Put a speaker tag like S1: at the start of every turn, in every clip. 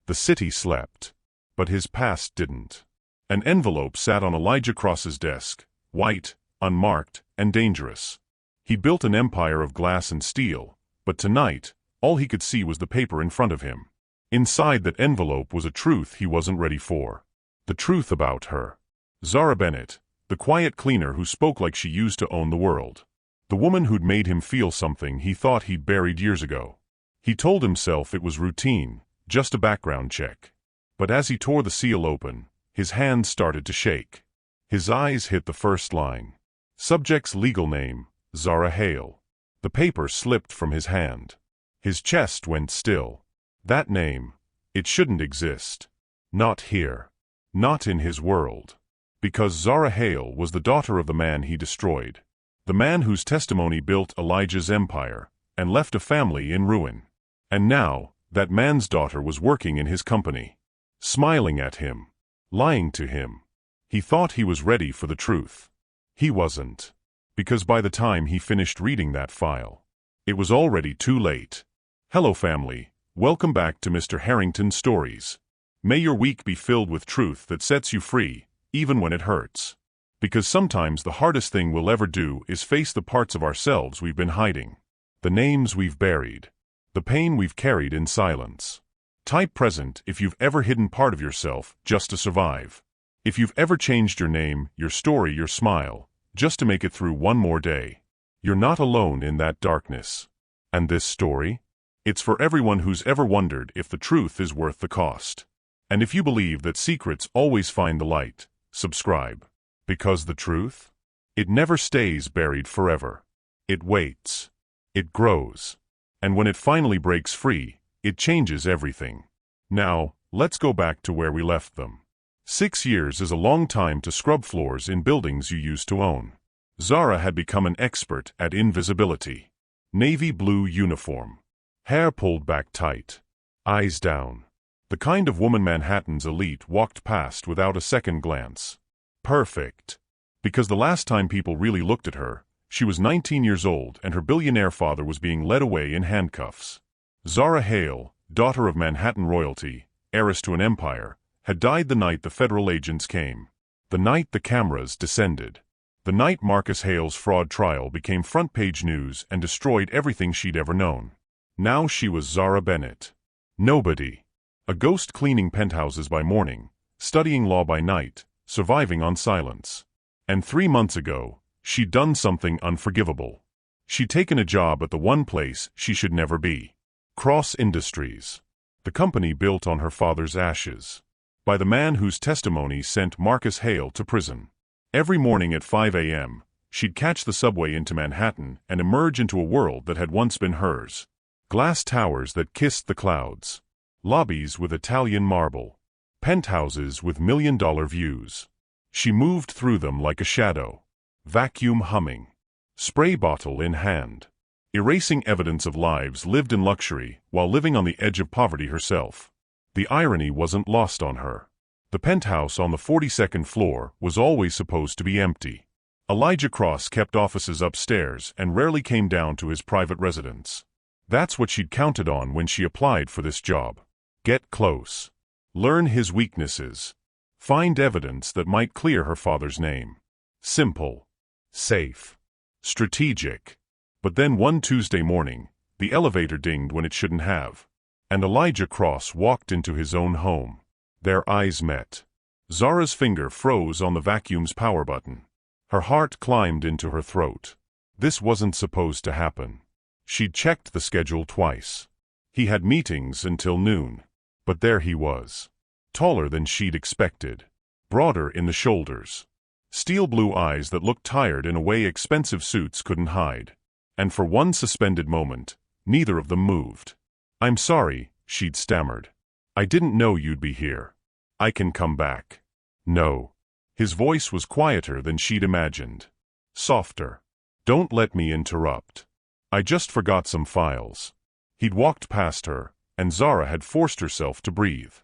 S1: The city slept. But his past didn't. An envelope sat on Elijah Cross's desk, white, unmarked, and dangerous. He built an empire of glass and steel, but tonight, all he could see was the paper in front of him. Inside that envelope was a truth he wasn't ready for. The truth about her. Zara Bennett, the quiet cleaner who spoke like she used to own the world. The woman who'd made him feel something he thought he'd buried years ago. He told himself it was routine, just a background check. But as he tore the seal open, his hands started to shake. His eyes hit the first line. Subject's legal name, Zara Hale. The paper slipped from his hand. His chest went still. That name, it shouldn't exist. Not here. Not in his world. Because Zara Hale was the daughter of the man he destroyed. The man whose testimony built Elijah's empire, and left a family in ruin. And now, that man's daughter was working in his company. Smiling at him. Lying to him. He thought he was ready for the truth. He wasn't. Because by the time he finished reading that file, it was already too late. Hello family. Welcome back to Mr. Harrington's Stories. May your week be filled with truth that sets you free, even when it hurts. Because sometimes the hardest thing we'll ever do is face the parts of ourselves we've been hiding. The names we've buried. The pain we've carried in silence. Type present if you've ever hidden part of yourself just to survive. If you've ever changed your name, your story, your smile, just to make it through one more day. You're not alone in that darkness. And this story? It's for everyone who's ever wondered if the truth is worth the cost. And if you believe that secrets always find the light, subscribe. Because the truth? It never stays buried forever. It waits. It grows. And when it finally breaks free, it changes everything. Now, let's go back to where we left them. 6 years is a long time to scrub floors in buildings you used to own. Zara had become an expert at invisibility. Navy blue uniform. Hair pulled back tight. Eyes down. The kind of woman Manhattan's elite walked past without a second glance. Perfect. Because the last time people really looked at her, she was 19 years old and her billionaire father was being led away in handcuffs. Zara Hale, daughter of Manhattan royalty, heiress to an empire, had died the night the federal agents came. The night the cameras descended. The night Marcus Hale's fraud trial became front-page news and destroyed everything she'd ever known. Now she was Zara Bennett. Nobody. A ghost cleaning penthouses by morning, studying law by night, surviving on silence. And 3 months ago, she'd done something unforgivable. She'd taken a job at the one place she should never be. Cross Industries. The company built on her father's ashes. By the man whose testimony sent Marcus Hale to prison. Every morning at 5 a.m., she'd catch the subway into Manhattan and emerge into a world that had once been hers. Glass towers that kissed the clouds. Lobbies with Italian marble. Penthouses with million-dollar views. She moved through them like a shadow. Vacuum humming. Spray bottle in hand. Erasing evidence of lives lived in luxury while living on the edge of poverty herself. The irony wasn't lost on her. The penthouse on the 42nd floor was always supposed to be empty. Elijah Cross kept offices upstairs and rarely came down to his private residence. That's what she'd counted on when she applied for this job. Get close. Learn his weaknesses. Find evidence that might clear her father's name. Simple. Safe. Strategic. But then one Tuesday morning, the elevator dinged when it shouldn't have. And Elijah Cross walked into his own home. Their eyes met. Zara's finger froze on the vacuum's power button. Her heart climbed into her throat. This wasn't supposed to happen. She'd checked the schedule twice. He had meetings until noon. But there he was. Taller than she'd expected. Broader in the shoulders. Steel blue eyes that looked tired in a way expensive suits couldn't hide. And for one suspended moment, neither of them moved. "I'm sorry," she'd stammered. "I didn't know you'd be here. I can come back." "No." His voice was quieter than she'd imagined. Softer. "Don't let me interrupt. I just forgot some files." He'd walked past her, and Zara had forced herself to breathe.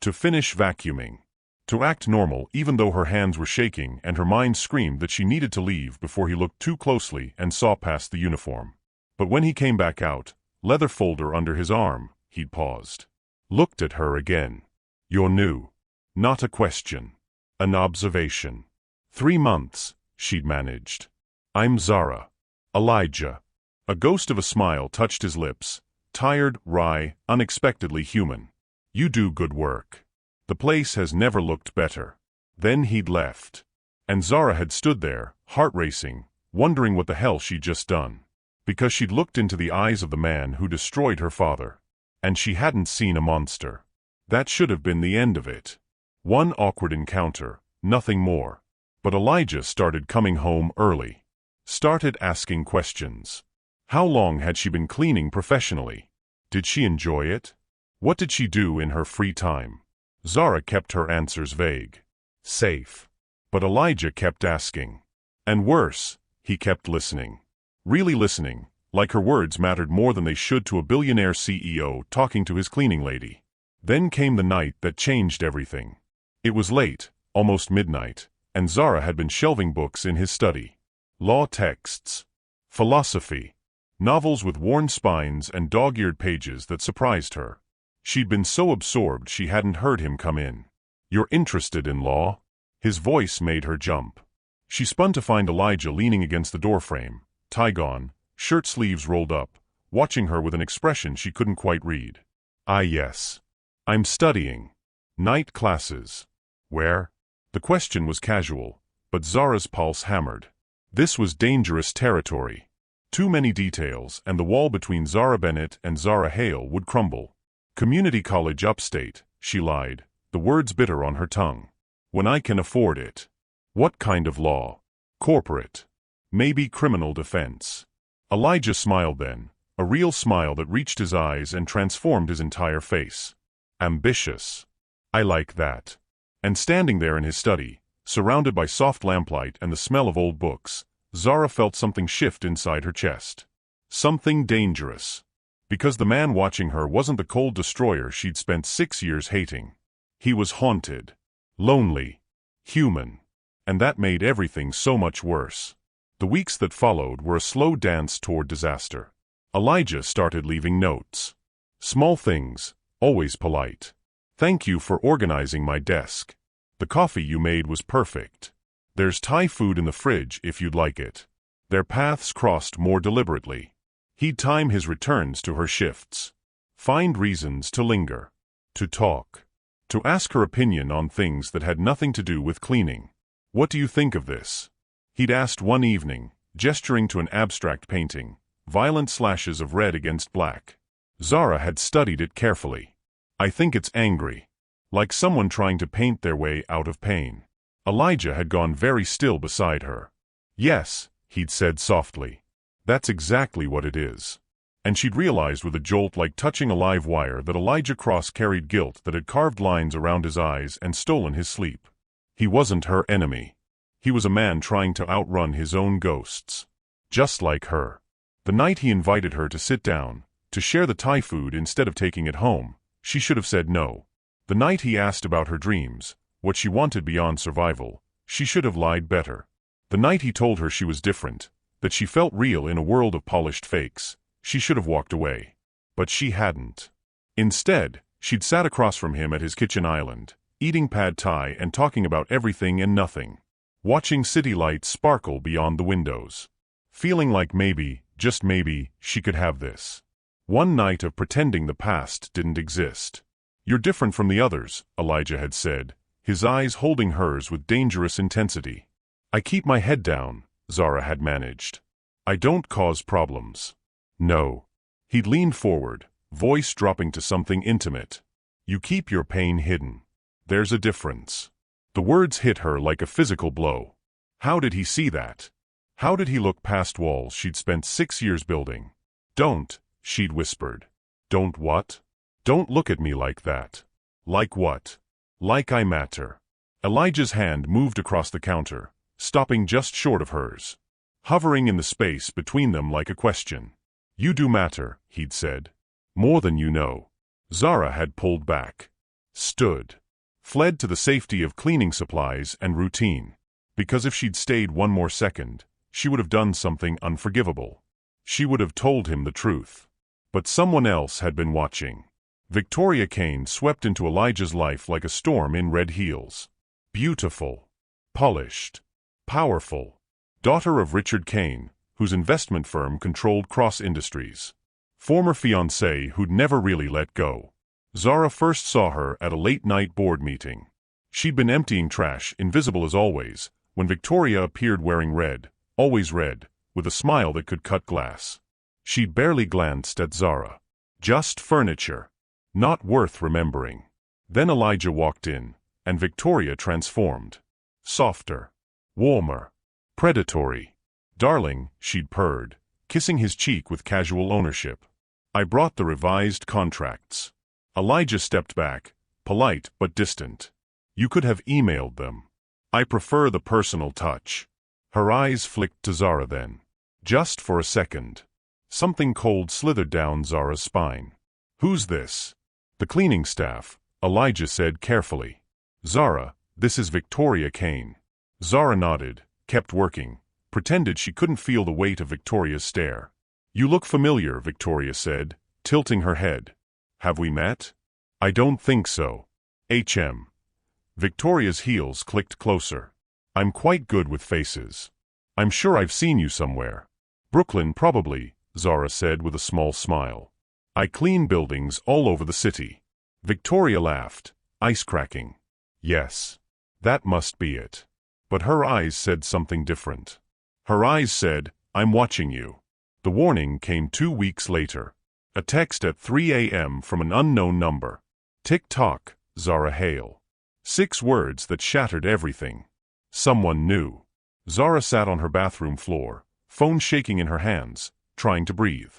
S1: To finish vacuuming. To act normal even though her hands were shaking and her mind screamed that she needed to leave before he looked too closely and saw past the uniform. But when he came back out, leather folder under his arm, he'd paused. looked at her again. You're new. Not a question. An observation. 3 months, she'd managed. I'm Zara. Elijah. A ghost of a smile touched his lips, tired, wry, unexpectedly human. You do good work. The place has never looked better. Then he'd left. And Zara had stood there, heart racing, wondering what the hell she'd just done. Because she'd looked into the eyes of the man who destroyed her father. And she hadn't seen a monster. That should have been the end of it. One awkward encounter, nothing more. But Elijah started coming home early. Started asking questions. How long had she been cleaning professionally? Did she enjoy it? What did she do in her free time? Zara kept her answers vague. Safe. But Elijah kept asking. And worse, he kept listening. Really listening, like her words mattered more than they should to a billionaire CEO talking to his cleaning lady. Then came the night that changed everything. It was late, almost midnight, and Zara had been shelving books in his study. Law texts. Philosophy. Novels with worn spines and dog-eared pages that surprised her. She'd been so absorbed she hadn't heard him come in. You're interested in law? His voice made her jump. She spun to find Elijah leaning against the doorframe, tie gone, shirt sleeves rolled up, watching her with an expression she couldn't quite read. Yes. I'm studying. Night classes. Where? The question was casual, but Zara's pulse hammered. This was dangerous territory. Too many details, and the wall between Zara Bennett and Zara Hale would crumble. Community college upstate, she lied, the words bitter on her tongue. When I can afford it. What kind of law? Corporate. Maybe criminal defense. Elijah smiled then, a real smile that reached his eyes and transformed his entire face. Ambitious. I like that. And standing there in his study, surrounded by soft lamplight and the smell of old books, Zara felt something shift inside her chest. Something dangerous. Because the man watching her wasn't the cold destroyer she'd spent 6 years hating. He was haunted. Lonely. Human. And that made everything so much worse. The weeks that followed were a slow dance toward disaster. Elijah started leaving notes. Small things, always polite. Thank you for organizing my desk. The coffee you made was perfect. There's Thai food in the fridge if you'd like it. Their paths crossed more deliberately. He'd time his returns to her shifts. Find reasons to linger. To talk. To ask her opinion on things that had nothing to do with cleaning. What do you think of this? He'd asked one evening, gesturing to an abstract painting, violent slashes of red against black. Zara had studied it carefully. I think it's angry. Like someone trying to paint their way out of pain. Elijah had gone very still beside her. Yes, he'd said softly. That's exactly what it is. And she'd realized with a jolt like touching a live wire that Elijah Cross carried guilt that had carved lines around his eyes and stolen his sleep. He wasn't her enemy. He was a man trying to outrun his own ghosts. Just like her. The night he invited her to sit down, to share the Thai food instead of taking it home, she should have said no. The night he asked about her dreams, what she wanted beyond survival, she should have lied better. The night he told her she was different, that she felt real in a world of polished fakes, she should have walked away. But she hadn't. Instead, she'd sat across from him at his kitchen island, eating pad thai and talking about everything and nothing. Watching city lights sparkle beyond the windows. Feeling like maybe, just maybe, she could have this. One night of pretending the past didn't exist. You're different from the others, Elijah had said, his eyes holding hers with dangerous intensity. I keep my head down, Zara had managed. I don't cause problems. No. He'd leaned forward, voice dropping to something intimate. You keep your pain hidden. There's a difference. The words hit her like a physical blow. How did he see that? How did he look past walls she'd spent 6 years building? Don't, she'd whispered. Don't what? Don't look at me like that. Like what? Like I matter. Elijah's hand moved across the counter, stopping just short of hers. Hovering in the space between them like a question. You do matter, he'd said. More than you know. Zara had pulled back. Stood. Fled to the safety of cleaning supplies and routine. Because if she'd stayed one more second, she would have done something unforgivable. She would have told him the truth. But someone else had been watching. Victoria Kane swept into Elijah's life like a storm in red heels. Beautiful, polished, powerful, daughter of Richard Kane, whose investment firm controlled Cross Industries. Former fiancé who'd never really let go. Zara first saw her at a late-night board meeting. She'd been emptying trash, invisible as always, when Victoria appeared wearing red, always red, with a smile that could cut glass. She barely glanced at Zara. Just furniture. Not worth remembering. Then Elijah walked in, and Victoria transformed. Softer. Warmer. Predatory. Darling, she'd purred, kissing his cheek with casual ownership. I brought the revised contracts. Elijah stepped back, polite but distant. You could have emailed them. I prefer the personal touch. Her eyes flicked to Zara then. Just for a second. Something cold slithered down Zara's spine. Who's this? The cleaning staff, Elijah said carefully. Zara, this is Victoria Kane. Zara nodded, kept working, pretended she couldn't feel the weight of Victoria's stare. You look familiar, Victoria said, tilting her head. Have we met? I don't think so. HM. Victoria's heels clicked closer. I'm quite good with faces. I'm sure I've seen you somewhere. Brooklyn probably, Zara said with a small smile. I clean buildings all over the city. Victoria laughed, ice cracking. Yes. That must be it. But her eyes said something different. Her eyes said, I'm watching you. The warning came 2 weeks later. A text at 3 a.m. from an unknown number. Tick-tock, Zara Hale. 6 words that shattered everything. Someone knew. Zara sat on her bathroom floor, phone shaking in her hands, trying to breathe.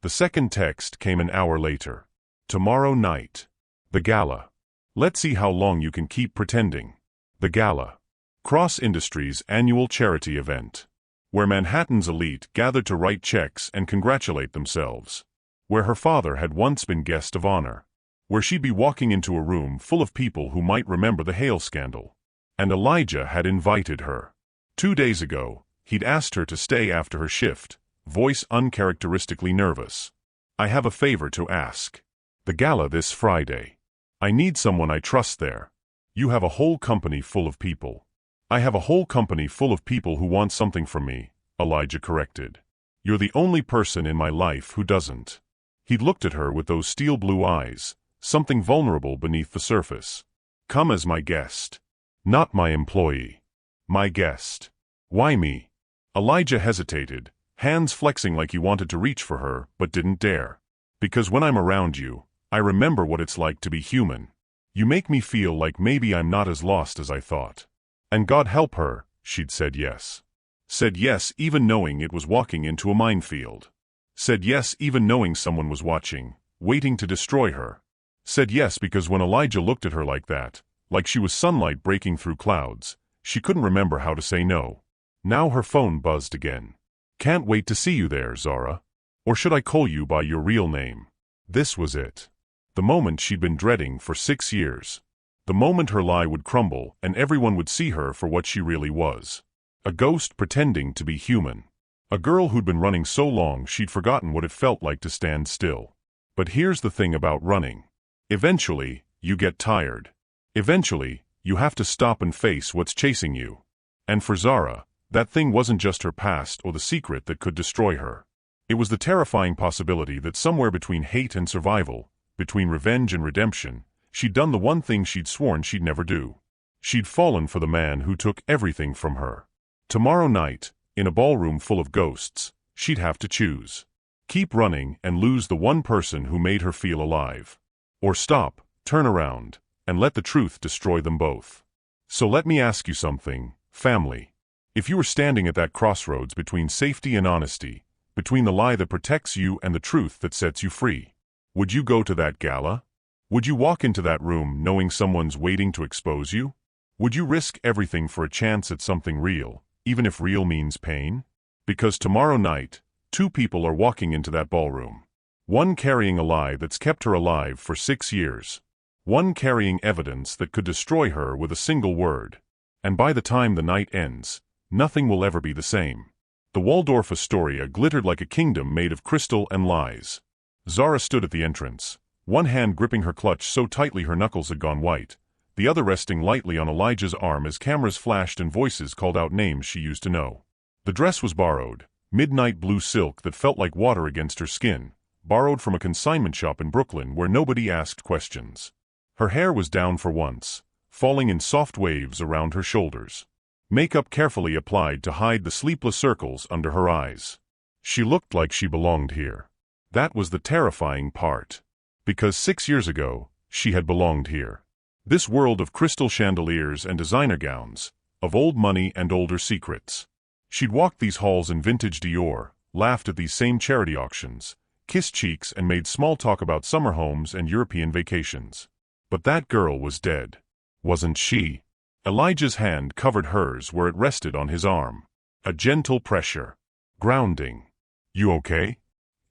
S1: The second text came an hour later. Tomorrow night. The gala. Let's see how long you can keep pretending. The gala. Cross Industries' annual charity event. Where Manhattan's elite gathered to write checks and congratulate themselves. Where her father had once been guest of honor. Where she'd be walking into a room full of people who might remember the Hale scandal. And Elijah had invited her. 2 days ago, he'd asked her to stay after her shift, voice uncharacteristically nervous. I have a favor to ask. The gala this Friday. I need someone I trust there. You have a whole company full of people. I have a whole company full of people who want something from me, Elijah corrected. You're the only person in my life who doesn't. He'd looked at her with those steel blue eyes, something vulnerable beneath the surface. Come as my guest. Not my employee. My guest. Why me? Elijah hesitated, hands flexing like he wanted to reach for her, but didn't dare. Because when I'm around you, I remember what it's like to be human. You make me feel like maybe I'm not as lost as I thought. And God help her, she'd said yes. Said yes even knowing it was walking into a minefield. Said yes even knowing someone was watching, waiting to destroy her. Said yes because when Elijah looked at her like that, like she was sunlight breaking through clouds, she couldn't remember how to say no. Now her phone buzzed again. Can't wait to see you there, Zara. Or should I call you by your real name? This was it. The moment she'd been dreading for 6 years. The moment her lie would crumble and everyone would see her for what she really was. A ghost pretending to be human. A girl who'd been running so long she'd forgotten what it felt like to stand still. But here's the thing about running. Eventually, you get tired. Eventually, you have to stop and face what's chasing you. And for Zara, that thing wasn't just her past or the secret that could destroy her. It was the terrifying possibility that somewhere between hate and survival, between revenge and redemption, she'd done the one thing she'd sworn she'd never do. She'd fallen for the man who took everything from her. Tomorrow night, in a ballroom full of ghosts, she'd have to choose. Keep running and lose the one person who made her feel alive. Or stop, turn around, and let the truth destroy them both. So let me ask you something, family. If you were standing at that crossroads between safety and honesty, between the lie that protects you and the truth that sets you free, would you go to that gala? Would you walk into that room knowing someone's waiting to expose you? Would you risk everything for a chance at something real, even if real means pain? Because tomorrow night, 2 people are walking into that ballroom. One carrying a lie that's kept her alive for 6 years. One carrying evidence that could destroy her with a single word. And by the time the night ends, nothing will ever be the same. The Waldorf Astoria glittered like a kingdom made of crystal and lies. Zara stood at the entrance, one hand gripping her clutch so tightly her knuckles had gone white, the other resting lightly on Elijah's arm as cameras flashed and voices called out names she used to know. The dress was borrowed, midnight blue silk that felt like water against her skin, borrowed from a consignment shop in Brooklyn where nobody asked questions. Her hair was down for once, falling in soft waves around her shoulders. Makeup carefully applied to hide the sleepless circles under her eyes. She looked like she belonged here. That was the terrifying part. Because 6 years ago, she had belonged here. This world of crystal chandeliers and designer gowns, of old money and older secrets. She'd walked these halls in vintage Dior, laughed at these same charity auctions, kissed cheeks and made small talk about summer homes and European vacations. But that girl was dead. Wasn't she? Elijah's hand covered hers where it rested on his arm. A gentle pressure. Grounding. "You okay?"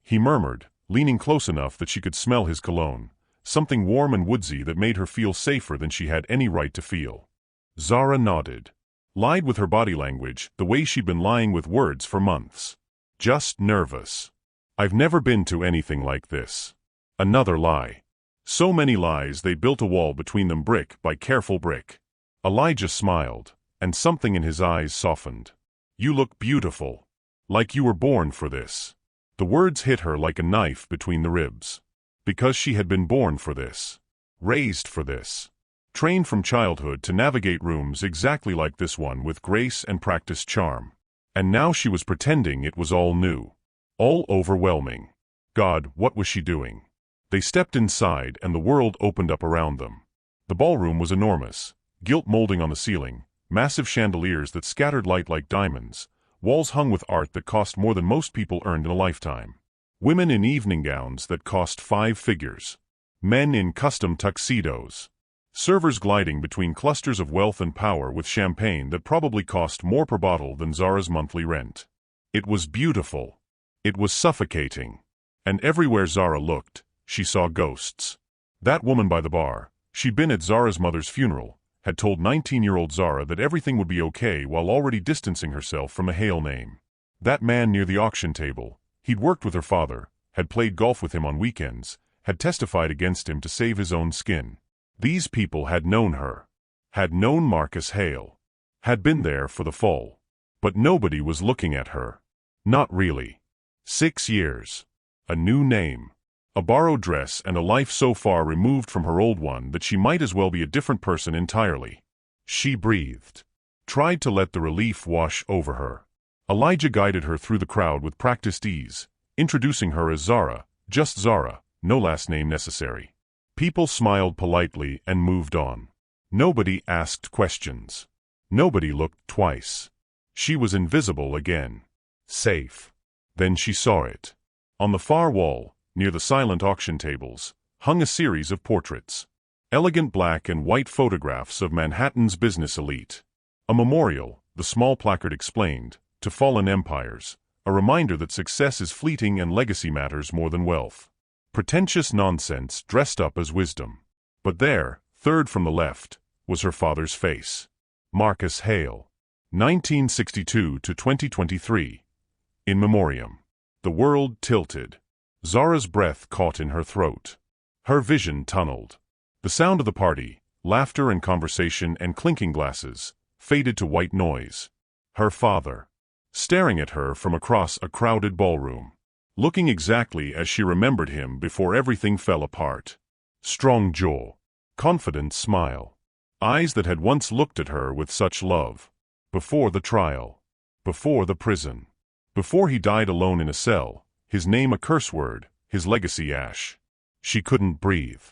S1: he murmured, leaning close enough that she could smell his cologne, something warm and woodsy that made her feel safer than she had any right to feel. Zara nodded. Lied with her body language, the way she'd been lying with words for months. Just nervous. "I've never been to anything like this." Another lie. So many lies they built a wall between them brick by careful brick. Elijah smiled, and something in his eyes softened. "You look beautiful. Like you were born for this." The words hit her like a knife between the ribs. Because she had been born for this. Raised for this. Trained from childhood to navigate rooms exactly like this one with grace and practiced charm. And now she was pretending it was all new. All overwhelming. God, what was she doing? They stepped inside and the world opened up around them. The ballroom was enormous. Gilt molding on the ceiling, massive chandeliers that scattered light like diamonds, walls hung with art that cost more than most people earned in a lifetime. Women in evening gowns that cost 5 figures. Men in custom tuxedos. Servers gliding between clusters of wealth and power with champagne that probably cost more per bottle than Zara's monthly rent. It was beautiful. It was suffocating. And everywhere Zara looked, she saw ghosts. That woman by the bar, she'd been at Zara's mother's funeral, had told 19-year-old Zara that everything would be okay while already distancing herself from a Hale name. That man near the auction table, he'd worked with her father, had played golf with him on weekends, had testified against him to save his own skin. These people had known her. Had known Marcus Hale. Had been there for the fall. But nobody was looking at her. Not really. 6 years. A new name. A borrowed dress and a life so far removed from her old one that she might as well be a different person entirely. She breathed. Tried to let the relief wash over her. Elijah guided her through the crowd with practiced ease, introducing her as Zara, just Zara, no last name necessary. People smiled politely and moved on. Nobody asked questions. Nobody looked twice. She was invisible again. Safe. Then she saw it. On the far wall, near the silent auction tables, hung a series of portraits. Elegant black and white photographs of Manhattan's business elite. A memorial, the small placard explained, to fallen empires, a reminder that success is fleeting and legacy matters more than wealth. Pretentious nonsense dressed up as wisdom. But there, third from the left, was her father's face. Marcus Hale. 1962 to 2023. In memoriam. The world tilted. Zara's breath caught in her throat. Her vision tunneled. The sound of the party, laughter and conversation and clinking glasses, faded to white noise. Her father. Staring at her from across a crowded ballroom. Looking exactly as she remembered him before everything fell apart. Strong jaw. Confident smile. Eyes that had once looked at her with such love. Before the trial. Before the prison. Before he died alone in a cell, his name a curse word, his legacy ash. She couldn't breathe.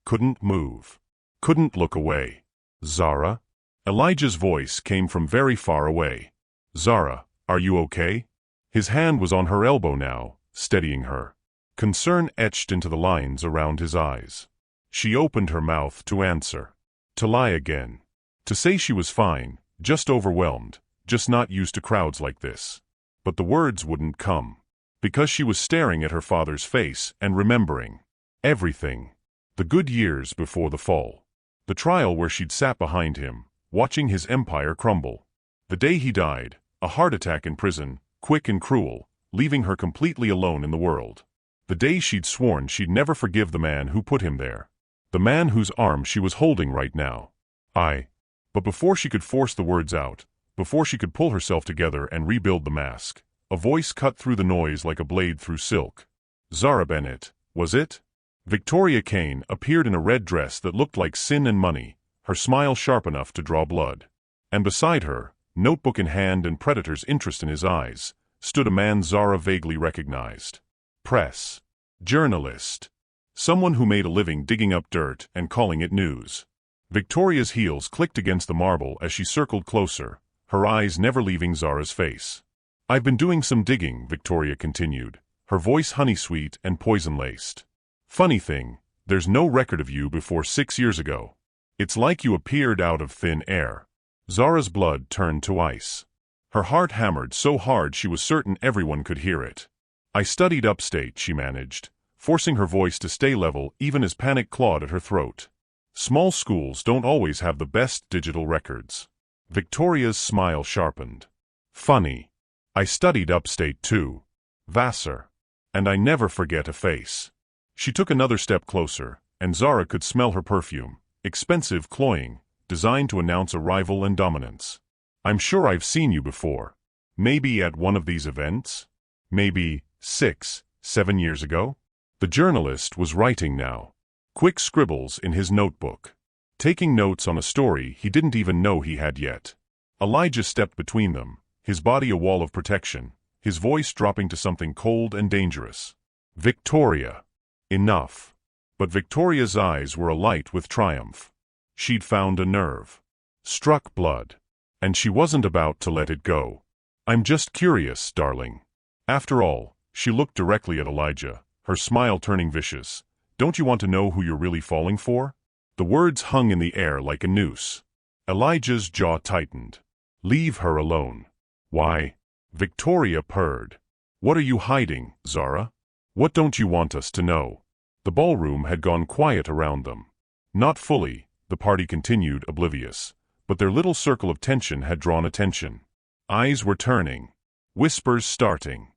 S1: Couldn't move. Couldn't look away. Zara? Elijah's voice came from very far away. Zara, are you okay? His hand was on her elbow now, steadying her. Concern etched into the lines around his eyes. She opened her mouth to answer. To lie again. To say she was fine, just overwhelmed, just not used to crowds like this. But the words wouldn't come. Because she was staring at her father's face and remembering. Everything. The good years before the fall. The trial where she'd sat behind him, watching his empire crumble. The day he died, a heart attack in prison, quick and cruel, leaving her completely alone in the world. The day she'd sworn she'd never forgive the man who put him there. The man whose arm she was holding right now. But before she could force the words out, before she could pull herself together and rebuild the mask, a voice cut through the noise like a blade through silk. Zara Bennett, was it? Victoria Kane appeared in a red dress that looked like sin and money, her smile sharp enough to draw blood. And beside her, notebook in hand and predator's interest in his eyes, stood a man Zara vaguely recognized. Press. Journalist. Someone who made a living digging up dirt and calling it news. Victoria's heels clicked against the marble as she circled closer, her eyes never leaving Zara's face. I've been doing some digging, Victoria continued, her voice honey-sweet and poison-laced. Funny thing, there's no record of you before 6 years ago. It's like you appeared out of thin air. Zara's blood turned to ice. Her heart hammered so hard she was certain everyone could hear it. I studied upstate, she managed, forcing her voice to stay level even as panic clawed at her throat. Small schools don't always have the best digital records. Victoria's smile sharpened. Funny. I studied upstate too. Vassar. And I never forget a face. She took another step closer, and Zara could smell her perfume, expensive, cloying, designed to announce arrival and dominance. I'm sure I've seen you before. Maybe at one of these events? Maybe 6, 7 years ago? The journalist was writing now. Quick scribbles in his notebook. Taking notes on a story he didn't even know he had yet. Elijah stepped between them, his body a wall of protection, his voice dropping to something cold and dangerous. Victoria. Enough. But Victoria's eyes were alight with triumph. She'd found a nerve. Struck blood. And she wasn't about to let it go. I'm just curious, darling. After all, she looked directly at Elijah, her smile turning vicious. Don't you want to know who you're really falling for? The words hung in the air like a noose. Elijah's jaw tightened. Leave her alone. Why? Victoria purred. What are you hiding, Zara? What don't you want us to know? The ballroom had gone quiet around them. Not fully, the party continued oblivious, but their little circle of tension had drawn attention. Eyes were turning. Whispers starting.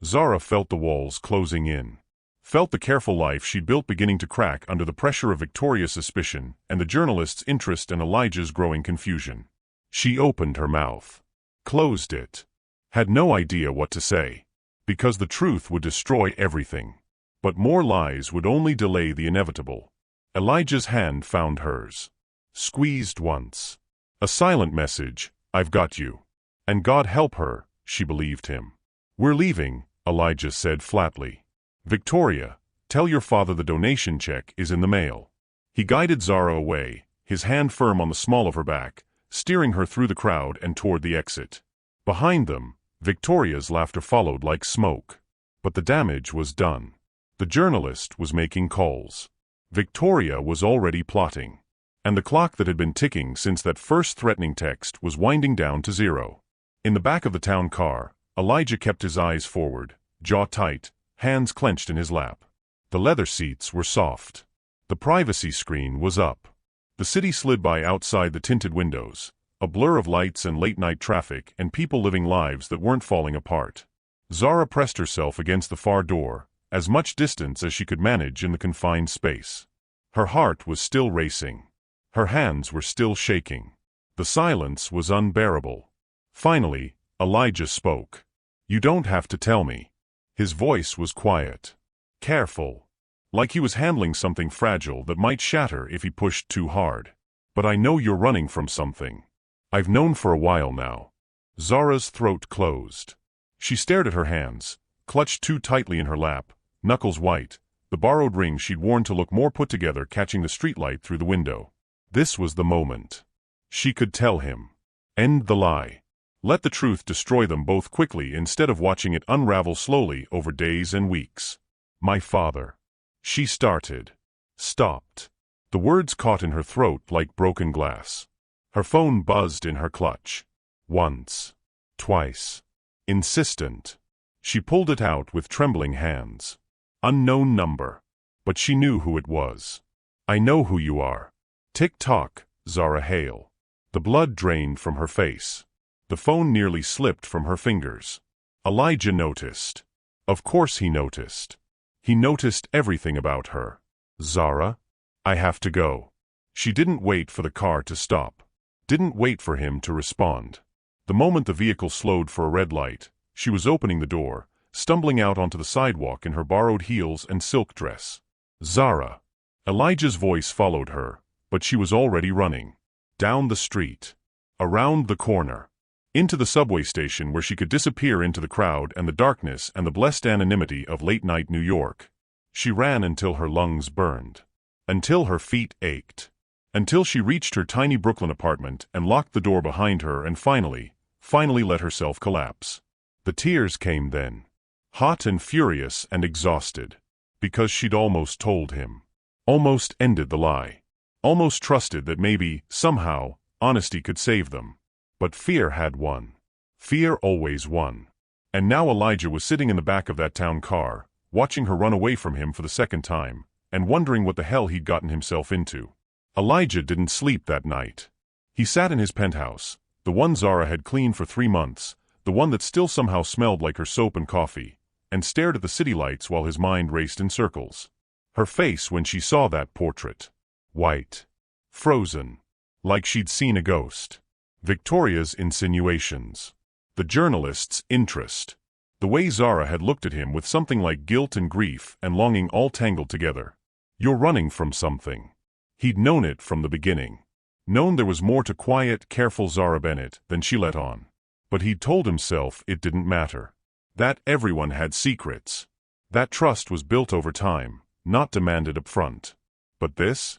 S1: Zara felt the walls closing in. Felt the careful life she'd built beginning to crack under the pressure of Victoria's suspicion and the journalist's interest and Elijah's growing confusion. She opened her mouth. Closed it. Had no idea what to say. Because the truth would destroy everything. But more lies would only delay the inevitable. Elijah's hand found hers. Squeezed once. A silent message, I've got you. And God help her, she believed him. We're leaving, Elijah said flatly. Victoria, tell your father the donation check is in the mail. He guided Zara away, his hand firm on the small of her back, steering her through the crowd and toward the exit. Behind them, Victoria's laughter followed like smoke. But the damage was done. The journalist was making calls. Victoria was already plotting. And the clock that had been ticking since that first threatening text was winding down to 0. In the back of the town car, Elijah kept his eyes forward, jaw tight, hands clenched in his lap. The leather seats were soft. The privacy screen was up. The city slid by outside the tinted windows, a blur of lights and late-night traffic and people living lives that weren't falling apart. Zara pressed herself against the far door, as much distance as she could manage in the confined space. Her heart was still racing. Her hands were still shaking. The silence was unbearable. Finally, Elijah spoke. You don't have to tell me. His voice was quiet. Careful. Like he was handling something fragile that might shatter if he pushed too hard. But I know you're running from something. I've known for a while now. Zara's throat closed. She stared at her hands, clutched too tightly in her lap, knuckles white, the borrowed ring she'd worn to look more put together catching the streetlight through the window. This was the moment. She could tell him. End the lie. Let the truth destroy them both quickly instead of watching it unravel slowly over days and weeks. My father. She started. Stopped. The words caught in her throat like broken glass. Her phone buzzed in her clutch. Once. Twice. Insistent. She pulled it out with trembling hands. Unknown number. But she knew who it was. I know who you are. Tick-tock, Zara Hale. The blood drained from her face. The phone nearly slipped from her fingers. Elijah noticed. Of course he noticed. He noticed everything about her. "Zara? I have to go." She didn't wait for the car to stop. Didn't wait for him to respond. The moment the vehicle slowed for a red light, she was opening the door, stumbling out onto the sidewalk in her borrowed heels and silk dress. "Zara." Elijah's voice followed her, but she was already running. Down the street. Around the corner. Into the subway station where she could disappear into the crowd and the darkness and the blessed anonymity of late-night New York. She ran until her lungs burned. Until her feet ached. Until she reached her tiny Brooklyn apartment and locked the door behind her and finally let herself collapse. The tears came then. Hot and furious and exhausted. Because she'd almost told him. Almost ended the lie. Almost trusted that maybe, somehow, honesty could save them. But fear had won. Fear always won. And now Elijah was sitting in the back of that town car, watching her run away from him for the second time, and wondering what the hell he'd gotten himself into. Elijah didn't sleep that night. He sat in his penthouse, the one Zara had cleaned for 3 months, the one that still somehow smelled like her soap and coffee, and stared at the city lights while his mind raced in circles. Her face when she saw that portrait. White. Frozen. Like she'd seen a ghost. Victoria's insinuations. The journalist's interest. The way Zara had looked at him with something like guilt and grief and longing all tangled together. "You're running from something." He'd known it from the beginning. Known there was more to quiet, careful Zara Bennett than she let on. But he'd told himself it didn't matter. That everyone had secrets. That trust was built over time, not demanded up front. But this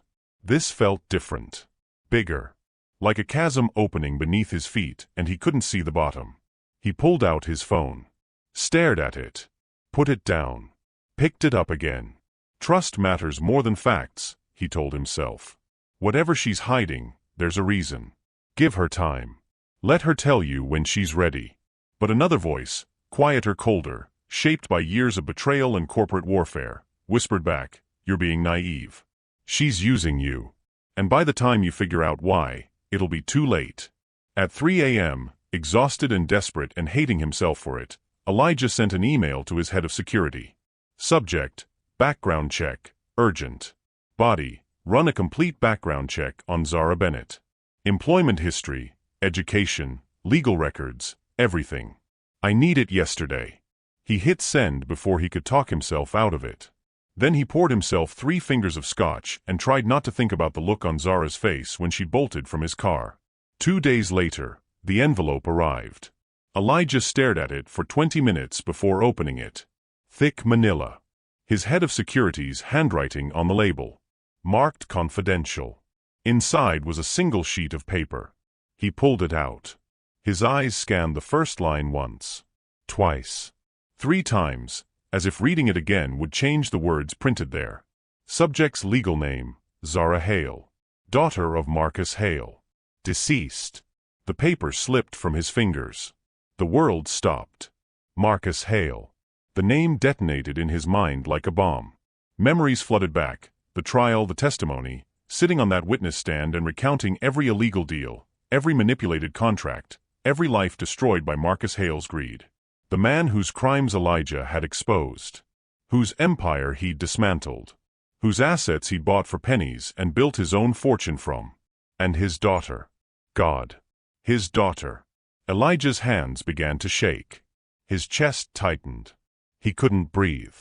S1: felt different. Bigger. Like a chasm opening beneath his feet, and he couldn't see the bottom. He pulled out his phone. Stared at it. Put it down. Picked it up again. Trust matters more than facts, he told himself. Whatever she's hiding, there's a reason. Give her time. Let her tell you when she's ready. But another voice, quieter, colder, shaped by years of betrayal and corporate warfare, whispered back, "You're being naive. She's using you. And by the time you figure out why, it'll be too late." At 3 a.m., exhausted and desperate and hating himself for it, Elijah sent an email to his head of security. Subject, background check, urgent. Body, run a complete background check on Zara Bennett. Employment history, education, legal records, everything. I need it yesterday. He hit send before he could talk himself out of it. Then he poured himself 3 fingers of scotch and tried not to think about the look on Zara's face when she bolted from his car. 2 days later, the envelope arrived. Elijah stared at it for 20 minutes before opening it. Thick manila. His head of security's handwriting on the label. Marked confidential. Inside was a single sheet of paper. He pulled it out. His eyes scanned the first line once. Twice. 3 times, as if reading it again would change the words printed there. Subject's legal name, Zara Hale. Daughter of Marcus Hale. Deceased. The paper slipped from his fingers. The world stopped. Marcus Hale. The name detonated in his mind like a bomb. Memories flooded back, the trial, the testimony, sitting on that witness stand and recounting every illegal deal, every manipulated contract, every life destroyed by Marcus Hale's greed. The man whose crimes Elijah had exposed. Whose empire he'd dismantled. Whose assets he'd bought for pennies and built his own fortune from. And his daughter. God. His daughter. Elijah's hands began to shake. His chest tightened. He couldn't breathe.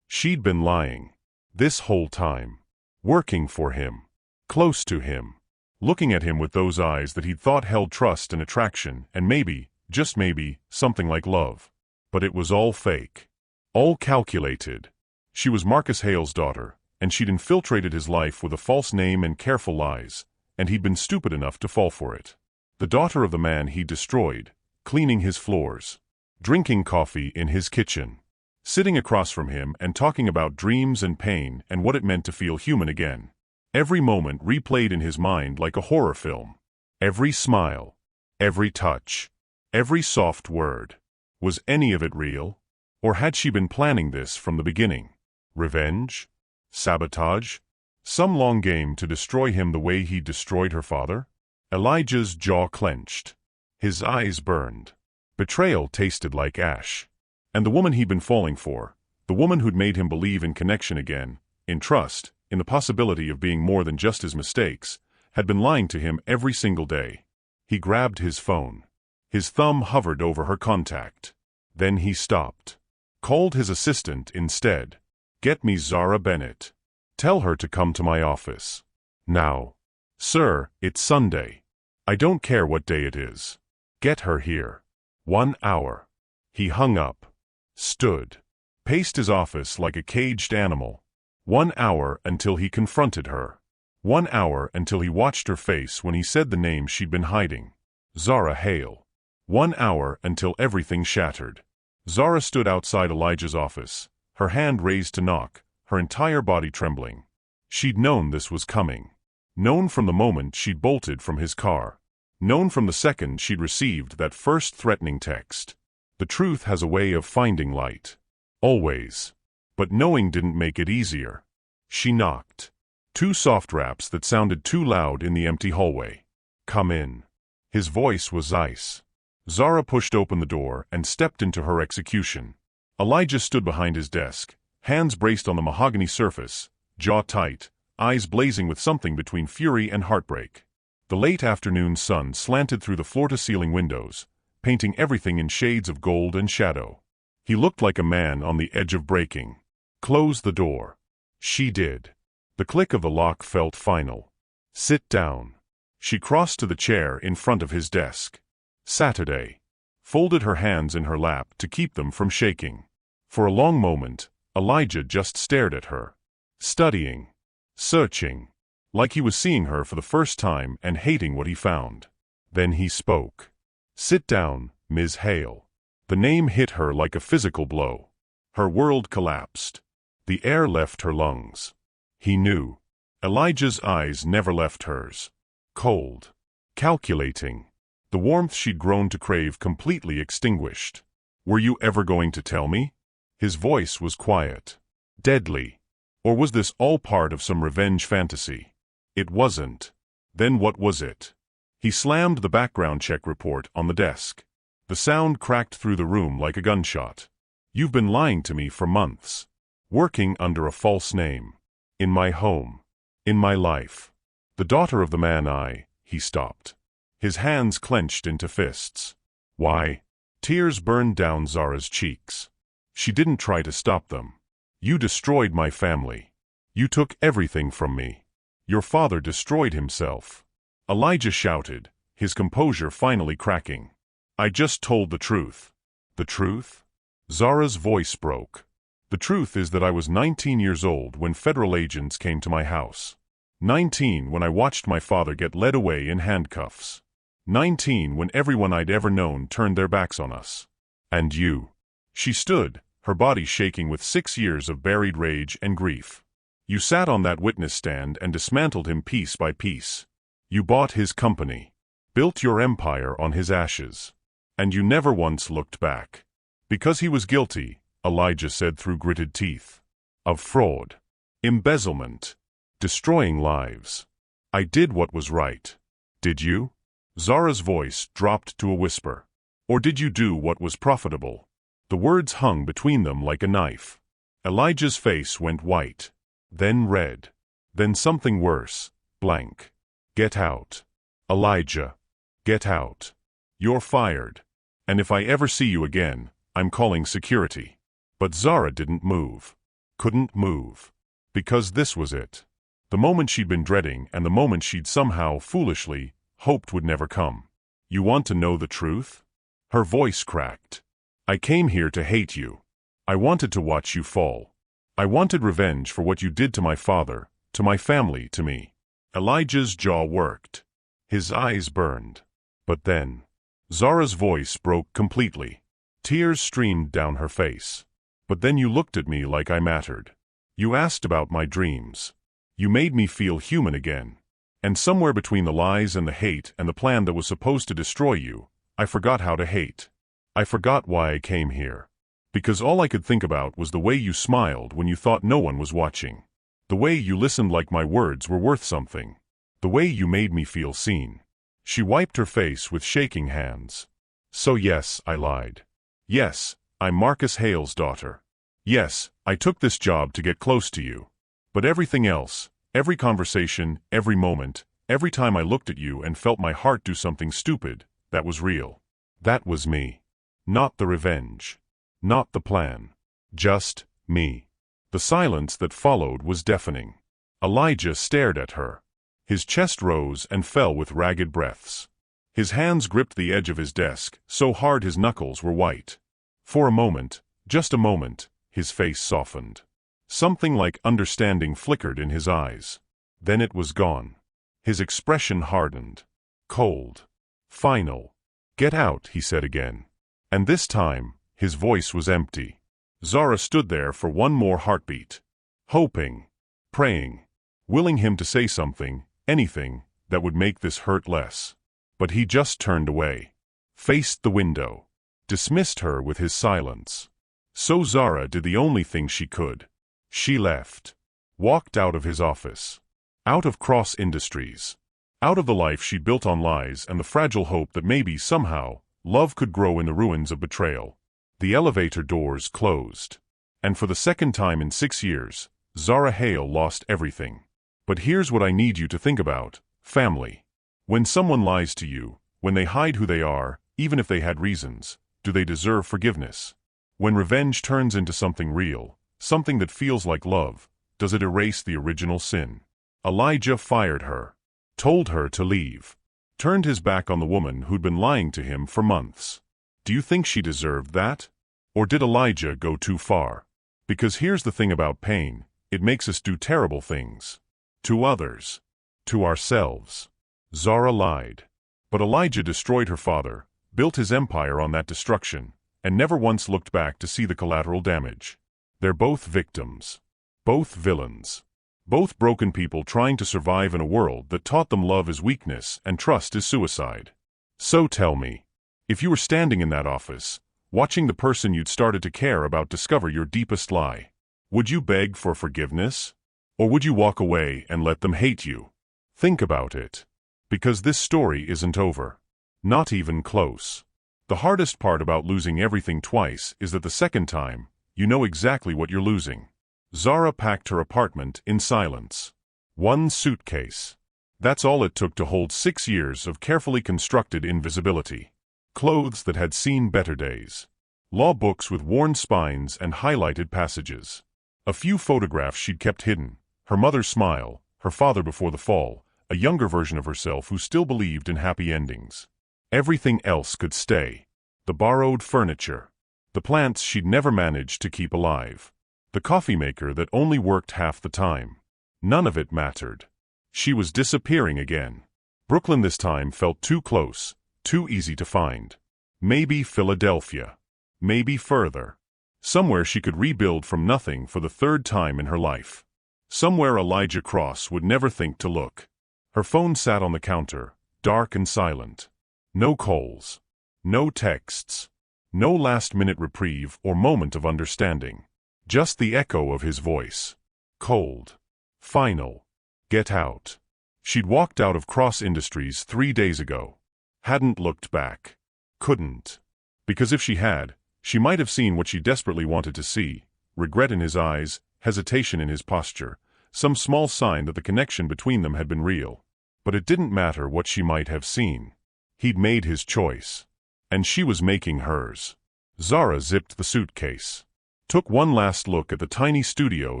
S1: She'd been lying. This whole time. Working for him. Close to him. Looking at him with those eyes that he'd thought held trust and attraction and maybe, just maybe, something like love. But it was all fake. All calculated. She was Marcus Hale's daughter, and she'd infiltrated his life with a false name and careful lies, and he'd been stupid enough to fall for it. The daughter of the man he'd destroyed, cleaning his floors. Drinking coffee in his kitchen. Sitting across from him and talking about dreams and pain and what it meant to feel human again. Every moment replayed in his mind like a horror film. Every smile. Every touch. Every soft word. Was any of it real? Or had she been planning this from the beginning? Revenge? Sabotage? Some long game to destroy him the way he destroyed her father? Elijah's jaw clenched. His eyes burned. Betrayal tasted like ash. And the woman he'd been falling for, The woman who'd made him believe in connection again, in trust, in the possibility of being more than just his mistakes, had been lying to him every single day. He grabbed his phone. His thumb hovered over her contact. Then he stopped. Called his assistant instead. "Get me Zara Bennett. Tell her to come to my office. Now. Sir, it's Sunday. I don't care what day it is. Get her here. 1 hour." He hung up. Stood. Paced his office like a caged animal. 1 hour until he confronted her. 1 hour until he watched her face when he said the name she'd been hiding. Zara Hale. 1 hour until everything shattered. Zara stood outside Elijah's office, her hand raised to knock, her entire body trembling. She'd known this was coming. Known from the moment she'd bolted from his car. Known from the second she'd received that first threatening text. The truth has a way of finding light. Always. But knowing didn't make it easier. She knocked. 2 soft raps that sounded too loud in the empty hallway. "Come in." His voice was ice. Zara pushed open the door and stepped into her execution. Elijah stood behind his desk, hands braced on the mahogany surface, jaw tight, eyes blazing with something between fury and heartbreak. The late afternoon sun slanted through the floor-to-ceiling windows, painting everything in shades of gold and shadow. He looked like a man on the edge of breaking. "Close the door." She did. The click of the lock felt final. "Sit down." She crossed to the chair in front of his desk. Saturday. Folded her hands in her lap to keep them from shaking. For a long moment, Elijah just stared at her. Studying. Searching. Like he was seeing her for the first time and hating what he found. Then he spoke. "Sit down, Ms. Hale." The name hit her like a physical blow. Her world collapsed. The air left her lungs. He knew. Elijah's eyes never left hers. Cold. Calculating. The warmth she'd grown to crave completely extinguished. "Were you ever going to tell me?" His voice was quiet. Deadly. Or was this all part of some revenge fantasy? It wasn't. Then what was it? He slammed the background check report on the desk. The sound cracked through the room like a gunshot. "You've been lying to me for months. Working under a false name. In my home. In my life. The daughter of the man He stopped. His hands clenched into fists. Why? Tears burned down Zara's cheeks. She didn't try to stop them. "You destroyed my family. You took everything from me. Your father destroyed himself." Elijah shouted, his composure finally cracking. "I just told the truth." "The truth?" Zara's voice broke. "The truth is that I was 19 years old when federal agents came to my house. 19 when I watched my father get led away in handcuffs. 19 when everyone I'd ever known turned their backs on us. And you." She stood, her body shaking with 6 years of buried rage and grief. "You sat on that witness stand and dismantled him piece by piece. You bought his company. Built your empire on his ashes. And you never once looked back. Because he was guilty," Elijah said through gritted teeth. "Of fraud. Embezzlement. Destroying lives. I did what was right. Did you?" Zara's voice dropped to a whisper. "Or did you do what was profitable?" The words hung between them like a knife. Elijah's face went white. Then red. Then something worse. Blank. "Get out. Elijah. Get out. You're fired. And if I ever see you again, I'm calling security." But Zara didn't move. Couldn't move. Because this was it. The moment she'd been dreading and the moment she'd somehow, foolishly, hoped would never come. "You want to know the truth?" Her voice cracked. "I came here to hate you. I wanted to watch you fall. I wanted revenge for what you did to my father, to my family, to me." Elijah's jaw worked. His eyes burned. But then, Zara's voice broke completely. Tears streamed down her face. "But then you looked at me like I mattered. You asked about my dreams. You made me feel human again. And somewhere between the lies and the hate and the plan that was supposed to destroy you, I forgot how to hate. I forgot why I came here. Because all I could think about was the way you smiled when you thought no one was watching. The way you listened like my words were worth something. The way you made me feel seen." She wiped her face with shaking hands. "So yes, I lied. Yes, I'm Marcus Hale's daughter. Yes, I took this job to get close to you. But everything else, every conversation, every moment, every time I looked at you and felt my heart do something stupid, that was real. That was me. Not the revenge. Not the plan. Just me. The silence that followed was deafening. Elijah stared at her. His chest rose and fell with ragged breaths. His hands gripped the edge of his desk, so hard his knuckles were white. For a moment, just a moment, his face softened. Something like understanding flickered in his eyes. Then it was gone. His expression hardened. Cold. Final. Get out, he said again. And this time, his voice was empty. Zara stood there for one more heartbeat. Hoping. Praying. Willing him to say something, anything, that would make this hurt less. But he just turned away. Faced the window. Dismissed her with his silence. So Zara did the only thing she could. She left. Walked out of his office. Out of Cross Industries. Out of the life she'd built on lies and the fragile hope that maybe, somehow, love could grow in the ruins of betrayal. The elevator doors closed. And for the second time in 6 years, Zara Hale lost everything. But here's what I need you to think about, family. When someone lies to you, when they hide who they are, even if they had reasons, do they deserve forgiveness? When revenge turns into something real, something that feels like love, does it erase the original sin? Elijah fired her. Told her to leave. Turned his back on the woman who'd been lying to him for months. Do you think she deserved that? Or did Elijah go too far? Because here's the thing about pain, it makes us do terrible things. To others. To ourselves. Zara lied. But Elijah destroyed her father, built his empire on that destruction, and never once looked back to see the collateral damage. They're both victims. Both villains. Both broken people trying to survive in a world that taught them love is weakness and trust is suicide. So tell me, if you were standing in that office, watching the person you'd started to care about discover your deepest lie, would you beg for forgiveness? Or would you walk away and let them hate you? Think about it. Because this story isn't over. Not even close. The hardest part about losing everything twice is that the second time, you know exactly what you're losing. Zara packed her apartment in silence. One suitcase. That's all it took to hold 6 years of carefully constructed invisibility. Clothes that had seen better days. Law books with worn spines and highlighted passages. A few photographs she'd kept hidden. Her mother's smile, her father before the fall, a younger version of herself who still believed in happy endings. Everything else could stay. The borrowed furniture. The plants she'd never managed to keep alive. The coffee maker that only worked half the time. None of it mattered. She was disappearing again. Brooklyn this time felt too close, too easy to find. Maybe Philadelphia. Maybe further. Somewhere she could rebuild from nothing for the third time in her life. Somewhere Elijah Cross would never think to look. Her phone sat on the counter, dark and silent. No calls. No texts. No last-minute reprieve or moment of understanding. Just the echo of his voice. Cold. Final. Get out. She'd walked out of Cross Industries 3 days ago. Hadn't looked back. Couldn't. Because if she had, she might have seen what she desperately wanted to see. Regret in his eyes, hesitation in his posture, some small sign that the connection between them had been real. But it didn't matter what she might have seen. He'd made his choice. And she was making hers. Zara zipped the suitcase. Took one last look at the tiny studio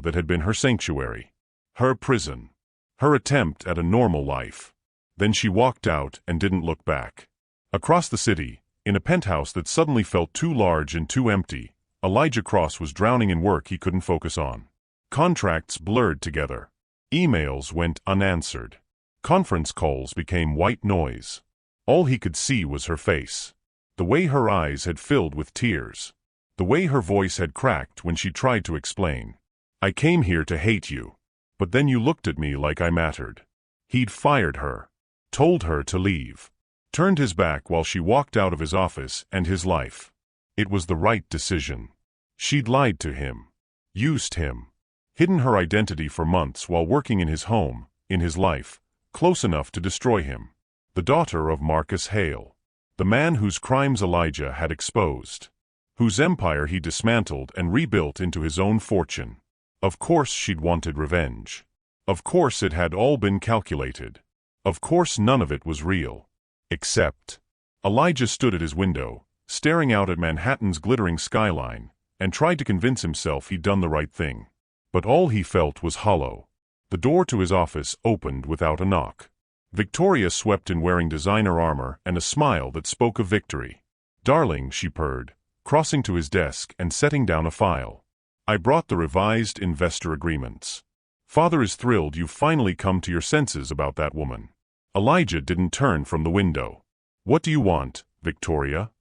S1: that had been her sanctuary. Her prison. Her attempt at a normal life. Then she walked out and didn't look back. Across the city, in a penthouse that suddenly felt too large and too empty, Elijah Cross was drowning in work he couldn't focus on. Contracts blurred together. Emails went unanswered. Conference calls became white noise. All he could see was her face. The way her eyes had filled with tears. The way her voice had cracked when she tried to explain. I came here to hate you. But then you looked at me like I mattered. He'd fired her. Told her to leave. Turned his back while she walked out of his office and his life. It was the right decision. She'd lied to him. Used him. Hidden her identity for months while working in his home, in his life, close enough to destroy him. The daughter of Marcus Hale. The man whose crimes Elijah had exposed. whose empire he dismantled and rebuilt into his own fortune. Of course she'd wanted revenge. Of course it had all been calculated. Of course none of it was real. Except Elijah stood at his window, staring out at Manhattan's glittering skyline, and tried to convince himself he'd done the right thing. But all he felt was hollow. The door to his office opened without a knock. Victoria swept in wearing designer armor and a smile that spoke of victory. "Darling," she purred, crossing to his desk and setting down a file. "I brought the revised investor agreements. Father is thrilled you've finally come to your senses about that woman." Elijah didn't turn from the window. "What do you want, Victoria?"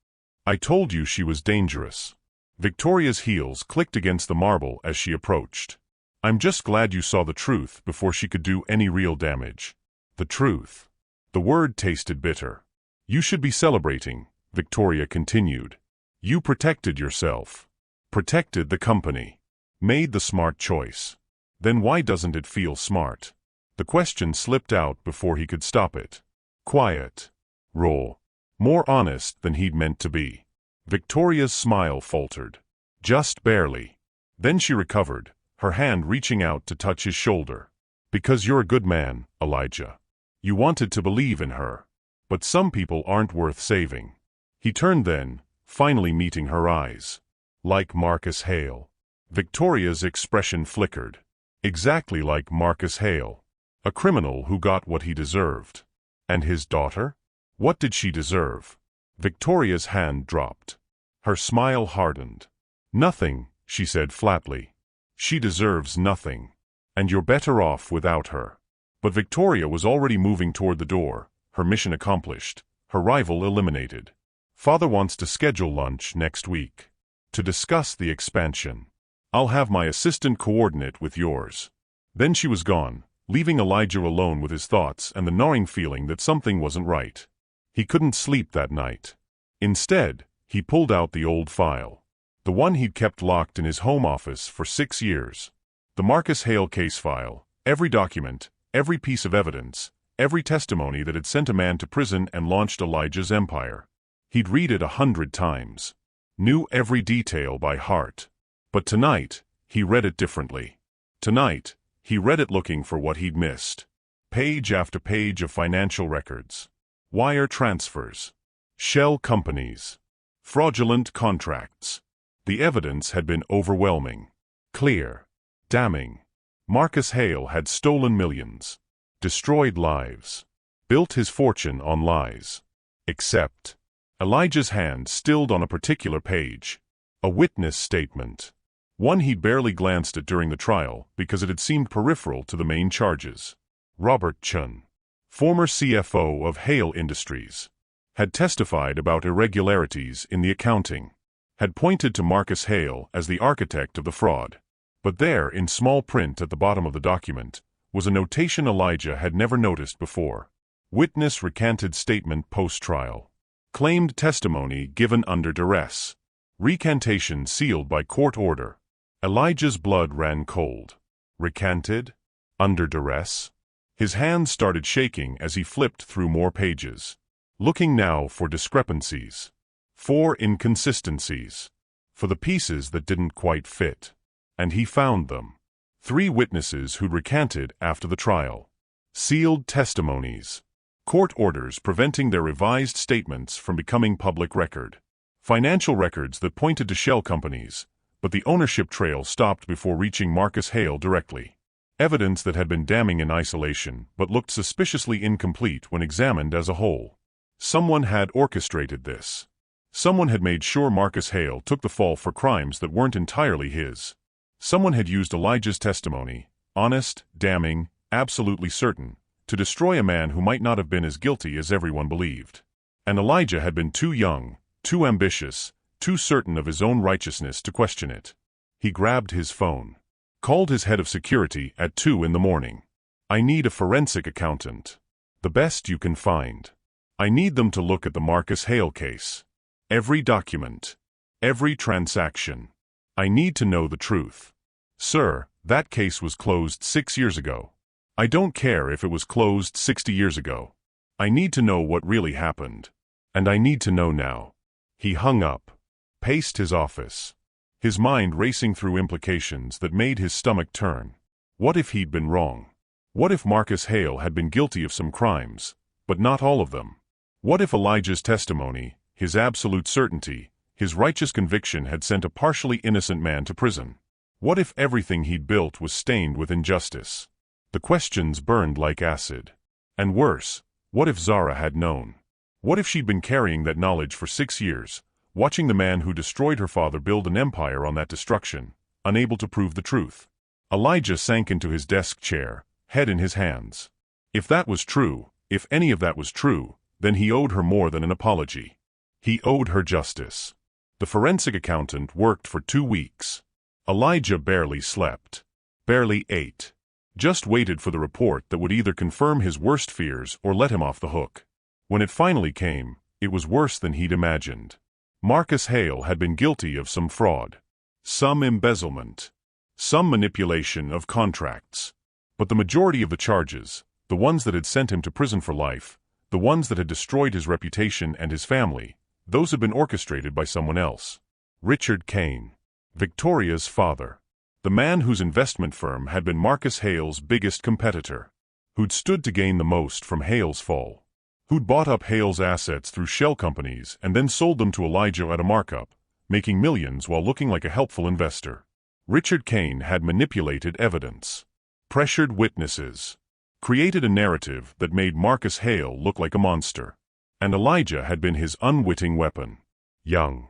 S1: "I told you she was dangerous." Victoria's heels clicked against the marble as she approached. "I'm just glad you saw the truth before she could do any real damage." "The truth." The word tasted bitter. "You should be celebrating," Victoria continued. "You protected yourself. Protected the company. Made the smart choice. Then why doesn't it feel smart?" The question slipped out before he could stop it. Quiet. Raw. More honest than he'd meant to be. Victoria's smile faltered. Just barely. Then she recovered, her hand reaching out to touch his shoulder. "Because you're a good man, Elijah. You wanted to believe in her. But some people aren't worth saving." He turned then, finally meeting her eyes. "Like Marcus Hale." Victoria's expression flickered. Exactly like Marcus Hale. A criminal who got what he deserved. And his daughter? What did she deserve? Victoria's hand dropped. Her smile hardened. "Nothing," she said flatly. "She deserves nothing. And you're better off without her." But Victoria was already moving toward the door, her mission accomplished, her rival eliminated. "Father wants to schedule lunch next week. To discuss the expansion. I'll have my assistant coordinate with yours." Then she was gone, leaving Elijah alone with his thoughts and the gnawing feeling that something wasn't right. He couldn't sleep that night. Instead, he pulled out the old file. The one he'd kept locked in his home office for 6 years. The Marcus Hale case file, every document, every piece of evidence, every testimony that had sent a man to prison and launched Elijah's empire. He'd read it 100 times. Knew every detail by heart. But tonight, he read it differently. Tonight, he read it looking for what he'd missed. Page after page of financial records. Wire transfers. Shell companies. Fraudulent contracts. The evidence had been overwhelming. Clear. Damning. Marcus Hale had stolen millions. Destroyed lives. Built his fortune on lies. Except Elijah's hand stilled on a particular page. A witness statement. One he'd barely glanced at during the trial because it had seemed peripheral to the main charges. Robert Chun, former CFO of Hale Industries, had testified about irregularities in the accounting, had pointed to Marcus Hale as the architect of the fraud. But there, in small print at the bottom of the document, was a notation Elijah had never noticed before. Witness recanted statement post-trial. Claimed testimony given under duress. Recantation sealed by court order. Elijah's blood ran cold. Recanted? Under duress? His hands started shaking as he flipped through more pages. Looking now for discrepancies. For inconsistencies. For the pieces that didn't quite fit. And he found them. 3 witnesses who'd recanted after the trial. Sealed testimonies. Court orders preventing their revised statements from becoming public record. Financial records that pointed to shell companies, but the ownership trail stopped before reaching Marcus Hale directly. Evidence that had been damning in isolation but looked suspiciously incomplete when examined as a whole. Someone had orchestrated this. Someone had made sure Marcus Hale took the fall for crimes that weren't entirely his. Someone had used Elijah's testimony, honest, damning, absolutely certain, to destroy a man who might not have been as guilty as everyone believed. And Elijah had been too young, too ambitious, too certain of his own righteousness to question it. He grabbed his phone. Called his head of security at 2 in the morning. "I need a forensic accountant. The best you can find. I need them to look at the Marcus Hale case. Every document. Every transaction. I need to know the truth. Sir, that case was closed 6 years ago. I don't care if it was closed 60 years ago. I need to know what really happened. And I need to know now." He hung up. paced his office, his mind racing through implications that made his stomach turn. What if he'd been wrong? What if Marcus Hale had been guilty of some crimes, but not all of them? What if Elijah's testimony, his absolute certainty, his righteous conviction had sent a partially innocent man to prison? What if everything he'd built was stained with injustice? The questions burned like acid. And worse, what if Zara had known? What if she'd been carrying that knowledge for 6 years, watching the man who destroyed her father build an empire on that destruction, unable to prove the truth? Elijah sank into his desk chair, head in his hands. If that was true, if any of that was true, then he owed her more than an apology. He owed her justice. The forensic accountant worked for 2 weeks. Elijah barely slept. Barely ate. Just waited for the report that would either confirm his worst fears or let him off the hook. When it finally came, it was worse than he'd imagined. Marcus Hale had been guilty of some fraud, some embezzlement, some manipulation of contracts. But the majority of the charges, the ones that had sent him to prison for life, the ones that had destroyed his reputation and his family, those had been orchestrated by someone else. Richard Kane, Victoria's father. The man whose investment firm had been Marcus Hale's biggest competitor. Who'd stood to gain the most from Hale's fall. Who'd bought up Hale's assets through shell companies and then sold them to Elijah at a markup, making millions while looking like a helpful investor. Richard Kane had manipulated evidence. Pressured witnesses. Created a narrative that made Marcus Hale look like a monster. And Elijah had been his unwitting weapon. Young.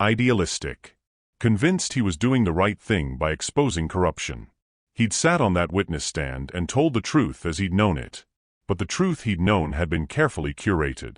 S1: Idealistic. Convinced he was doing the right thing by exposing corruption. He'd sat on that witness stand and told the truth as he'd known it. But the truth he'd known had been carefully curated.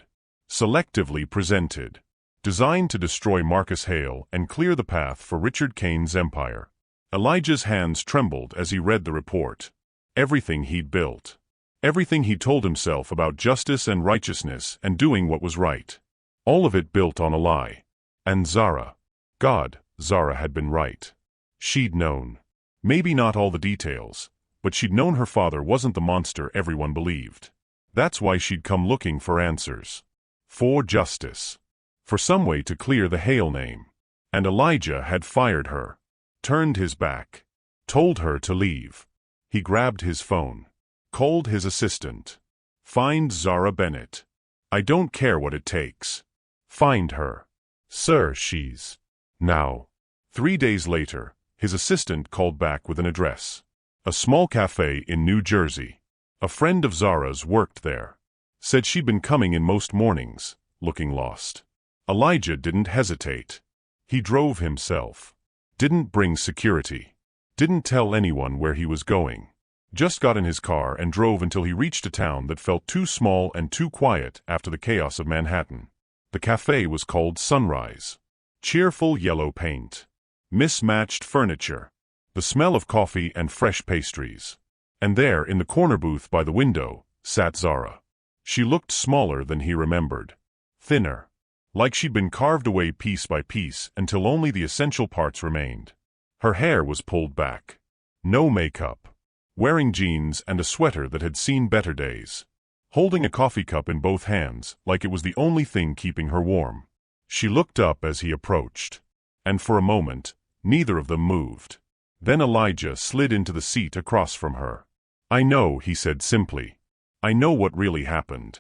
S1: Selectively presented. Designed to destroy Marcus Hale and clear the path for Richard Kane's empire. Elijah's hands trembled as he read the report. Everything he'd built. Everything he'd told himself about justice and righteousness and doing what was right. All of it built on a lie. And Zara. God, Zara had been right. She'd known. Maybe not all the details, but she'd known her father wasn't the monster everyone believed. That's why she'd come looking for answers. For justice. For some way to clear the Hale name. And Elijah had fired her. Turned his back. Told her to leave. He grabbed his phone. Called his assistant. Find Zara Bennett. I don't care what it takes. Find her. Sir, she's... Now. 3 days later, his assistant called back with an address. A small cafe in New Jersey. A friend of Zara's worked there. Said she'd been coming in most mornings, looking lost. Elijah didn't hesitate. He drove himself. Didn't bring security. Didn't tell anyone where he was going. Just got in his car and drove until he reached a town that felt too small and too quiet after the chaos of Manhattan. The cafe was called Sunrise. Cheerful yellow paint. Mismatched furniture. The smell of coffee and fresh pastries. And there, in the corner booth by the window, sat Zara. She looked smaller than he remembered. Thinner. Like she'd been carved away piece by piece until only the essential parts remained. Her hair was pulled back. No makeup. Wearing jeans and a sweater that had seen better days. Holding a coffee cup in both hands like it was the only thing keeping her warm. She looked up as he approached. And for a moment, neither of them moved. Then Elijah slid into the seat across from her. I know, he said simply. I know what really happened.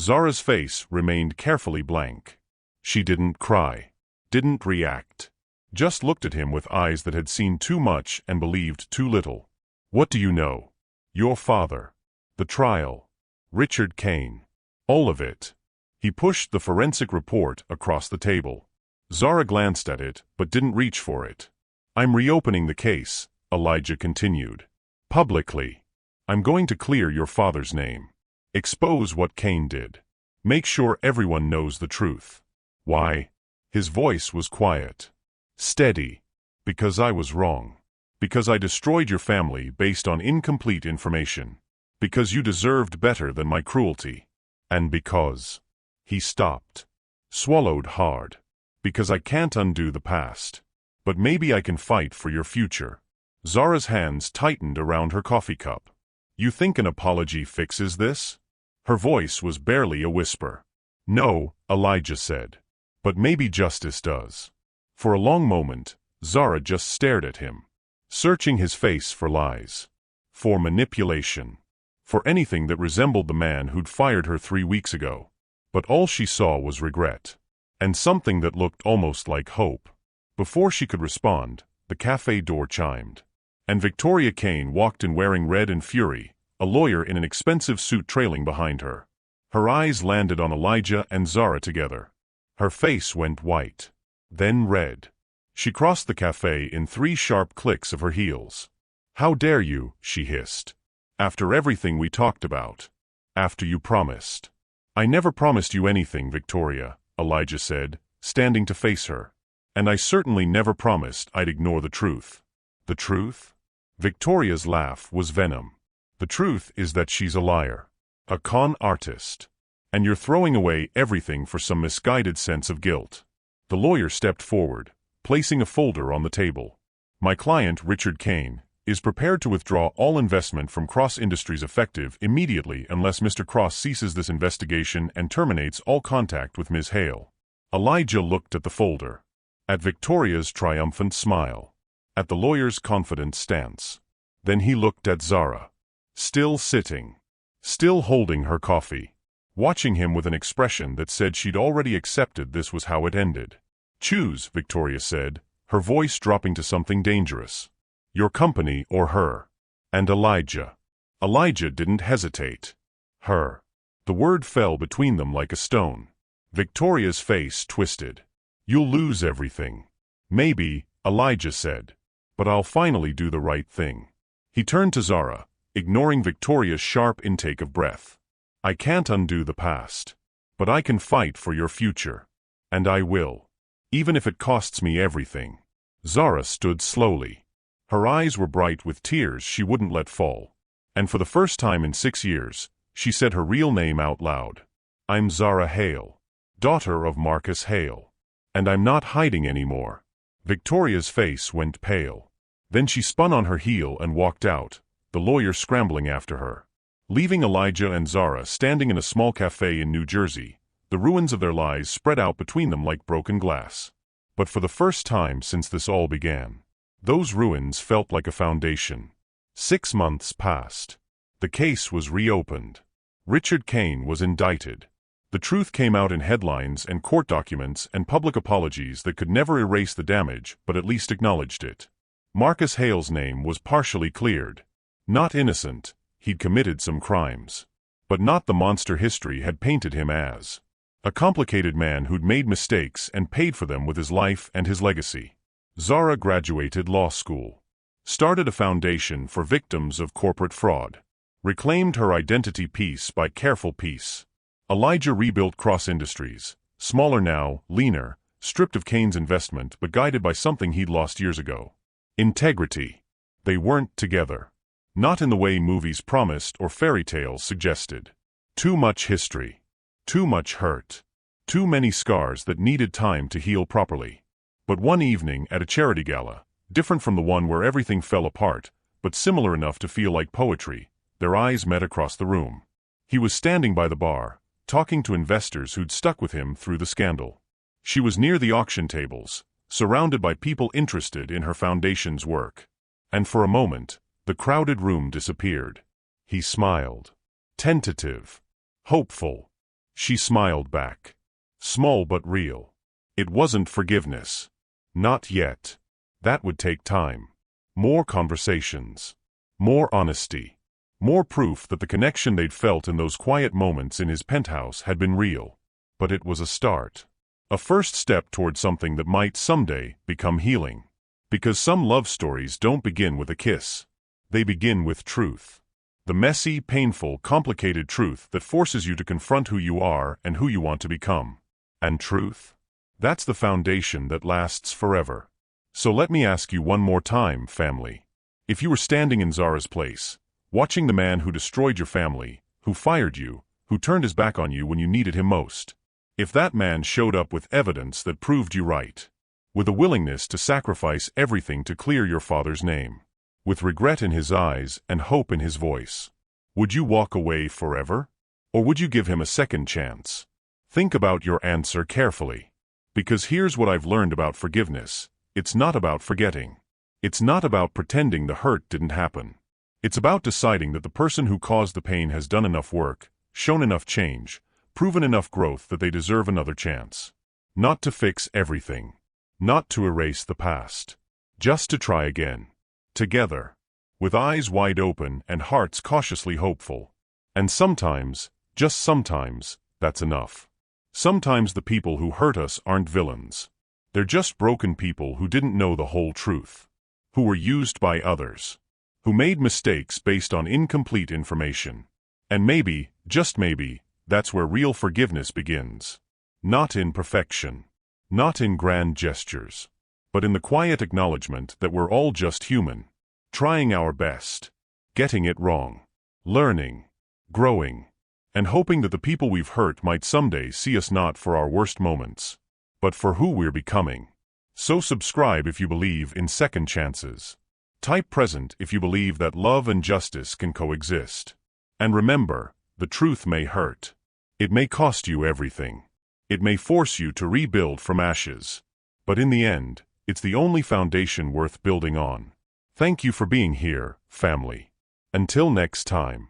S1: Zara's face remained carefully blank. She didn't cry. Didn't react. Just looked at him with eyes that had seen too much and believed too little. What do you know? Your father. The trial. Richard Kane. All of it. He pushed the forensic report across the table. Zara glanced at it, but didn't reach for it. I'm reopening the case, Elijah continued. Publicly. I'm going to clear your father's name. Expose what Kane did. Make sure everyone knows the truth. Why? His voice was quiet. Steady. Because I was wrong. Because I destroyed your family based on incomplete information. Because you deserved better than my cruelty. And because... He stopped. Swallowed hard. Because I can't undo the past. But maybe I can fight for your future. Zara's hands tightened around her coffee cup. You think an apology fixes this? Her voice was barely a whisper. No, Elijah said. But maybe justice does. For a long moment, Zara just stared at him, searching his face for lies, for manipulation, for anything that resembled the man who'd fired her 3 weeks ago. But all she saw was regret, and something that looked almost like hope. Before she could respond, the cafe door chimed, and Victoria Kane walked in wearing red and fury, a lawyer in an expensive suit trailing behind her. Her eyes landed on Elijah and Zara together. Her face went white, then red. She crossed the cafe in 3 sharp clicks of her heels. "How dare you," she hissed. "After everything we talked about. After you promised." "I never promised you anything, Victoria," Elijah said, standing to face her. "And I certainly never promised I'd ignore the truth." "The truth?" Victoria's laugh was venom. "The truth is that she's a liar, a con artist, and you're throwing away everything for some misguided sense of guilt." The lawyer stepped forward, placing a folder on the table. "My client, Richard Kane, is prepared to withdraw all investment from Cross Industries effective immediately unless Mr. Cross ceases this investigation and terminates all contact with Ms. Hale." Elijah looked at the folder, at Victoria's triumphant smile, at the lawyer's confident stance. Then he looked at Zara, still sitting, still holding her coffee, watching him with an expression that said she'd already accepted this was how it ended. "Choose," Victoria said, her voice dropping to something dangerous. "Your company or her." And Elijah. Elijah didn't hesitate. Her. The word fell between them like a stone. Victoria's face twisted. "You'll lose everything." "Maybe," Elijah said. "But I'll finally do the right thing." He turned to Zara, ignoring Victoria's sharp intake of breath. "I can't undo the past. But I can fight for your future. And I will. Even if it costs me everything." Zara stood slowly. Her eyes were bright with tears she wouldn't let fall. And for the first time in 6 years, she said her real name out loud. "I'm Zara Hale, daughter of Marcus Hale. And I'm not hiding anymore." Victoria's face went pale. Then she spun on her heel and walked out, the lawyer scrambling after her. Leaving Elijah and Zara standing in a small cafe in New Jersey, the ruins of their lives spread out between them like broken glass. But for the first time since this all began, those ruins felt like a foundation. 6 months passed. The case was reopened. Richard Kane was indicted. The truth came out in headlines and court documents and public apologies that could never erase the damage but at least acknowledged it. Marcus Hale's name was partially cleared. Not innocent, he'd committed some crimes. But not the monster history had painted him as. A complicated man who'd made mistakes and paid for them with his life and his legacy. Zara graduated law school, started a foundation for victims of corporate fraud, reclaimed her identity piece by careful piece. Elijah rebuilt Cross Industries, smaller now, leaner, stripped of Kane's investment but guided by something he'd lost years ago. Integrity. They weren't together. Not in the way movies promised or fairy tales suggested. Too much history. Too much hurt. Too many scars that needed time to heal properly. But one evening at a charity gala, different from the one where everything fell apart, but similar enough to feel like poetry, their eyes met across the room. He was standing by the bar, talking to investors who'd stuck with him through the scandal. She was near the auction tables, surrounded by people interested in her foundation's work. And for a moment, the crowded room disappeared. He smiled. Tentative. Hopeful. She smiled back. Small but real. It wasn't forgiveness. Not yet. That would take time. More conversations. More honesty. More proof that the connection they'd felt in those quiet moments in his penthouse had been real. But it was a start. A first step toward something that might someday become healing. Because some love stories don't begin with a kiss. They begin with truth. The messy, painful, complicated truth that forces you to confront who you are and who you want to become. And truth? That's the foundation that lasts forever. So let me ask you one more time, family. If you were standing in Zara's place, watching the man who destroyed your family, who fired you, who turned his back on you when you needed him most, if that man showed up with evidence that proved you right, with a willingness to sacrifice everything to clear your father's name, with regret in his eyes and hope in his voice, would you walk away forever? Or would you give him a second chance? Think about your answer carefully. Because here's what I've learned about forgiveness. It's not about forgetting. It's not about pretending the hurt didn't happen. It's about deciding that the person who caused the pain has done enough work, shown enough change, proven enough growth that they deserve another chance. Not to fix everything. Not to erase the past. Just to try again. Together. With eyes wide open and hearts cautiously hopeful. And sometimes, just sometimes, that's enough. Sometimes the people who hurt us aren't villains. They're just broken people who didn't know the whole truth. Who were used by others. Who made mistakes based on incomplete information. And maybe, just maybe, that's where real forgiveness begins. Not in perfection. Not in grand gestures. But in the quiet acknowledgement that we're all just human. Trying our best. Getting it wrong. Learning. Growing. And hoping that the people we've hurt might someday see us not for our worst moments, but for who we're becoming. So subscribe if you believe in second chances. Type present if you believe that love and justice can coexist. And remember, the truth may hurt. It may cost you everything. It may force you to rebuild from ashes. But in the end, it's the only foundation worth building on. Thank you for being here, family. Until next time.